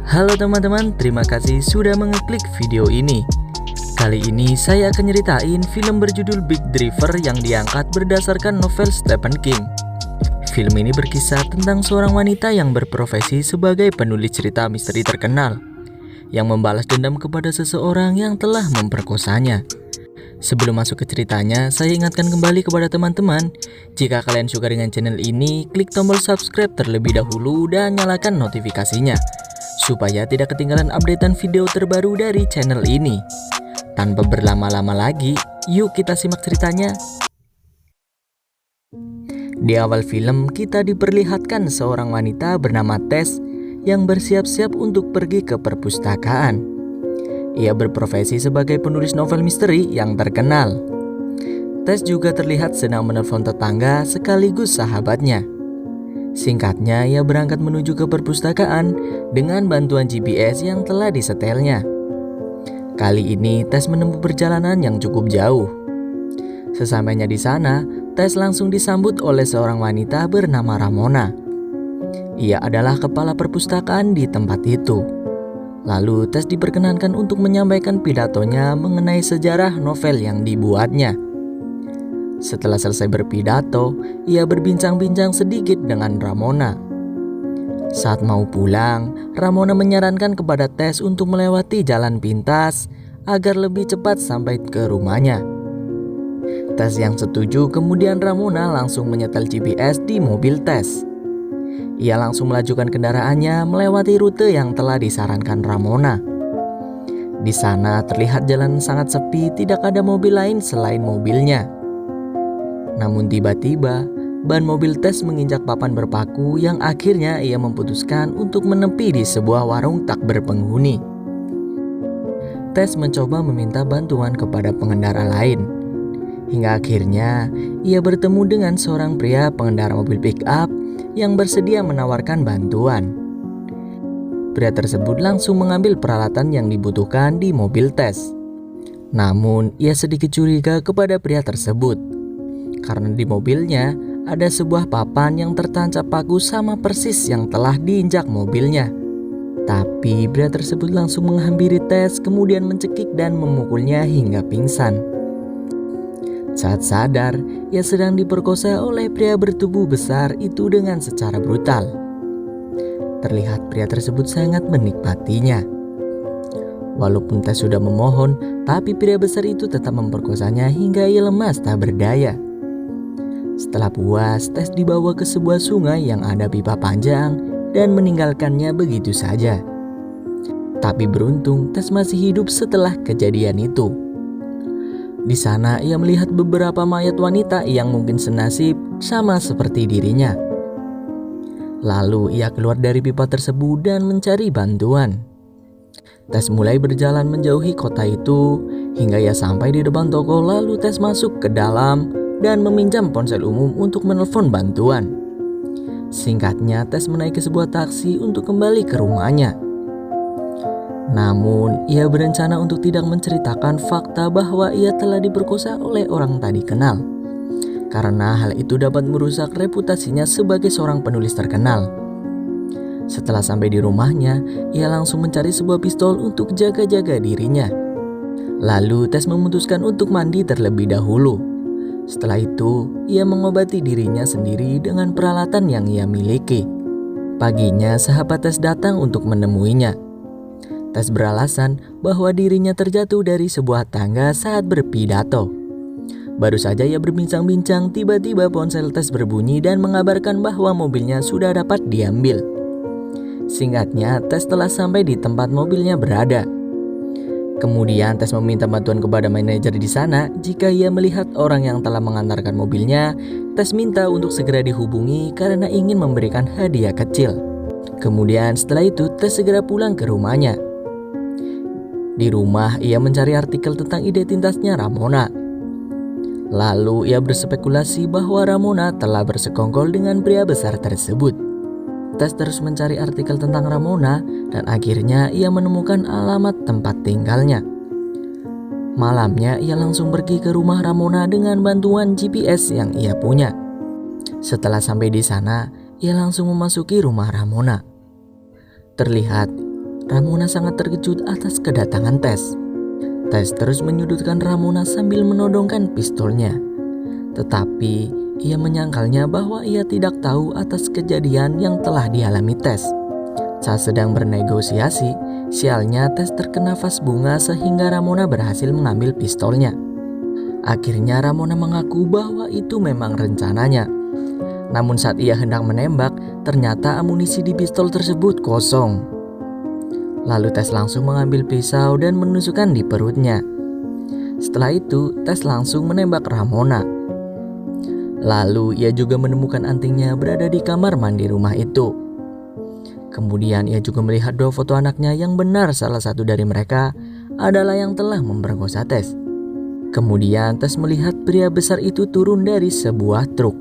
Halo teman-teman, terima kasih sudah mengeklik video ini. Kali ini saya akan nyeritain film berjudul Big Driver yang diangkat berdasarkan novel Stephen King. Film ini berkisah tentang seorang wanita yang berprofesi sebagai penulis cerita misteri terkenal yang membalas dendam kepada seseorang yang telah memperkosanya. Sebelum masuk ke ceritanya, saya ingatkan kembali kepada teman-teman, jika kalian suka dengan channel ini, klik tombol subscribe terlebih dahulu dan nyalakan notifikasinya, supaya tidak ketinggalan updatean video terbaru dari channel ini. Tanpa berlama-lama lagi, yuk kita simak ceritanya. Di awal film, kita diperlihatkan seorang wanita bernama Tess yang bersiap-siap untuk pergi ke perpustakaan. Ia berprofesi sebagai penulis novel misteri yang terkenal. Tess juga terlihat sedang menelpon tetangga sekaligus sahabatnya. Singkatnya, ia berangkat menuju ke perpustakaan dengan bantuan GPS yang telah disetelnya. Kali ini, Tess menempuh perjalanan yang cukup jauh. Sesampainya di sana, Tess langsung disambut oleh seorang wanita bernama Ramona. Ia adalah kepala perpustakaan di tempat itu. Lalu Tess diperkenankan untuk menyampaikan pidatonya mengenai sejarah novel yang dibuatnya. Setelah selesai berpidato, ia berbincang-bincang sedikit dengan Ramona. Saat mau pulang, Ramona menyarankan kepada Tess untuk melewati jalan pintas agar lebih cepat sampai ke rumahnya. Tess yang setuju, kemudian Ramona langsung menyetel GPS di mobil Tess. Ia langsung melajukan kendaraannya melewati rute yang telah disarankan Ramona. Di sana terlihat jalan sangat sepi, tidak ada mobil lain selain mobilnya. Namun tiba-tiba, ban mobil Tess menginjak papan berpaku yang akhirnya ia memutuskan untuk menepi di sebuah warung tak berpenghuni. Tess mencoba meminta bantuan kepada pengendara lain. Hingga akhirnya ia bertemu dengan seorang pria pengendara mobil pick-up yang bersedia menawarkan bantuan. Pria tersebut langsung mengambil peralatan yang dibutuhkan di mobil Tess. Namun ia sedikit curiga kepada pria tersebut, karena di mobilnya ada sebuah papan yang tertancap paku sama persis yang telah diinjak mobilnya. Tapi pria tersebut langsung menghampiri Tess, kemudian mencekik dan memukulnya hingga pingsan. Saat sadar, ia sedang diperkosa oleh pria bertubuh besar itu dengan secara brutal. Terlihat pria tersebut sangat menikmatinya. Walaupun Tess sudah memohon, tapi pria besar itu tetap memperkosanya hingga ia lemas tak berdaya. Setelah puas, Tess dibawa ke sebuah sungai yang ada pipa panjang dan meninggalkannya begitu saja. Tapi beruntung, Tess masih hidup setelah kejadian itu. Di sana ia melihat beberapa mayat wanita yang mungkin senasib sama seperti dirinya. Lalu ia keluar dari pipa tersebut dan mencari bantuan. Tess mulai berjalan menjauhi kota itu hingga ia sampai di depan toko. Lalu Tess masuk ke dalam dan meminjam ponsel umum untuk menelpon bantuan. Singkatnya, Tess menaiki sebuah taksi untuk kembali ke rumahnya. Namun, ia berencana untuk tidak menceritakan fakta bahwa ia telah diperkosa oleh orang tak dikenal, karena hal itu dapat merusak reputasinya sebagai seorang penulis terkenal. Setelah sampai di rumahnya, ia langsung mencari sebuah pistol untuk jaga-jaga dirinya. Lalu Tess memutuskan untuk mandi terlebih dahulu. Setelah itu, ia mengobati dirinya sendiri dengan peralatan yang ia miliki. Paginya, sahabat Tess datang untuk menemuinya. Tess beralasan bahwa dirinya terjatuh dari sebuah tangga saat berpidato. Baru saja ia berbincang-bincang, tiba-tiba ponsel Tess berbunyi dan mengabarkan bahwa mobilnya sudah dapat diambil. Singkatnya, Tess telah sampai di tempat mobilnya berada. Kemudian Tess meminta bantuan kepada manajer di sana. Jika ia melihat orang yang telah mengantarkan mobilnya, Tess minta untuk segera dihubungi karena ingin memberikan hadiah kecil. Kemudian setelah itu Tess segera pulang ke rumahnya. Di rumah, ia mencari artikel tentang identitasnya Ramona. Lalu ia berspekulasi bahwa Ramona telah bersekongkol dengan pria besar tersebut. Tess terus mencari artikel tentang Ramona dan akhirnya ia menemukan alamat tempat tinggalnya. Malamnya, ia langsung pergi ke rumah Ramona dengan bantuan GPS yang ia punya. Setelah sampai di sana, ia langsung memasuki rumah Ramona. Terlihat Ramona sangat terkejut atas kedatangan Tess. Tess terus menyudutkan Ramona sambil menodongkan pistolnya. Tetapi ia menyangkalnya bahwa ia tidak tahu atas kejadian yang telah dialami Tess. Saat sedang bernegosiasi, sialnya Tess terkena vas bunga sehingga Ramona berhasil mengambil pistolnya. Akhirnya Ramona mengaku bahwa itu memang rencananya. Namun saat ia hendak menembak, ternyata amunisi di pistol tersebut kosong. Lalu Tess langsung mengambil pisau dan menusukkan di perutnya. Setelah itu, Tess langsung menembak Ramona. Lalu ia juga menemukan antingnya berada di kamar mandi rumah itu. Kemudian ia juga melihat 2 foto anaknya yang benar salah satu dari mereka adalah yang telah memperkosa Tess. Kemudian Tess melihat pria besar itu turun dari sebuah truk.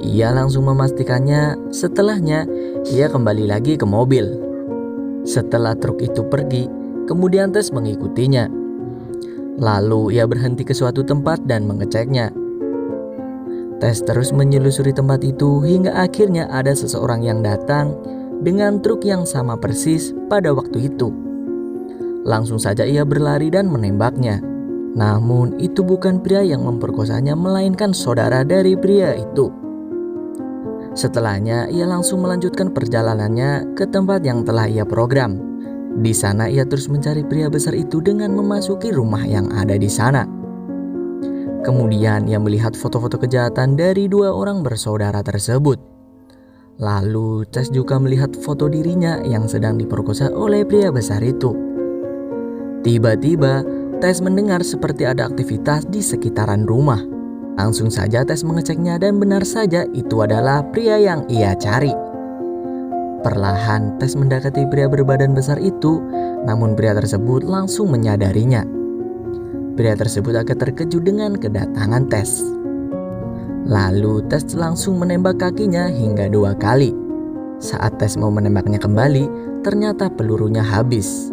Ia langsung memastikannya, setelahnya ia kembali lagi ke mobil. Setelah truk itu pergi, kemudian Tess mengikutinya. Lalu ia berhenti ke suatu tempat dan mengeceknya. Tess terus menyelusuri tempat itu hingga akhirnya ada seseorang yang datang dengan truk yang sama persis pada waktu itu. Langsung saja ia berlari dan menembaknya. Namun itu bukan pria yang memperkosanya, melainkan saudara dari pria itu. Setelahnya ia langsung melanjutkan perjalanannya ke tempat yang telah ia program. Di sana ia terus mencari pria besar itu dengan memasuki rumah yang ada di sana. Kemudian ia melihat foto-foto kejahatan dari 2 orang bersaudara tersebut. Lalu Tess juga melihat foto dirinya yang sedang diperkosa oleh pria besar itu. Tiba-tiba Tess mendengar seperti ada aktivitas di sekitaran rumah. Langsung saja Tess mengeceknya dan benar saja itu adalah pria yang ia cari. Perlahan Tess mendekati pria berbadan besar itu, namun pria tersebut langsung menyadarinya. Pria tersebut agak terkejut dengan kedatangan Tess. Lalu Tess langsung menembak kakinya hingga 2 kali. Saat Tess mau menembaknya kembali, ternyata pelurunya habis.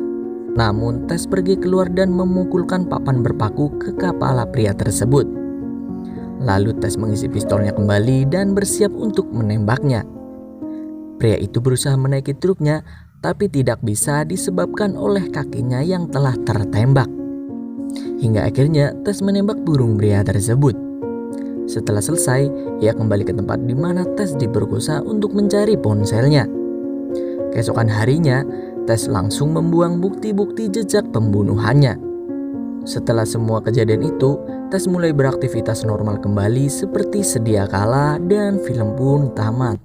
Namun Tess pergi keluar dan memukulkan papan berpaku ke kepala pria tersebut. Lalu Tess mengisi pistolnya kembali dan bersiap untuk menembaknya. Pria itu berusaha menaiki truknya, tapi tidak bisa disebabkan oleh kakinya yang telah tertembak. Hingga akhirnya Tess menembak burung pria tersebut. Setelah selesai, ia kembali ke tempat di mana Tess diperkosa untuk mencari ponselnya. Keesokan harinya, Tess langsung membuang bukti-bukti jejak pembunuhannya. Setelah semua kejadian itu, Tess mulai beraktivitas normal kembali seperti sedia kala dan film pun tamat.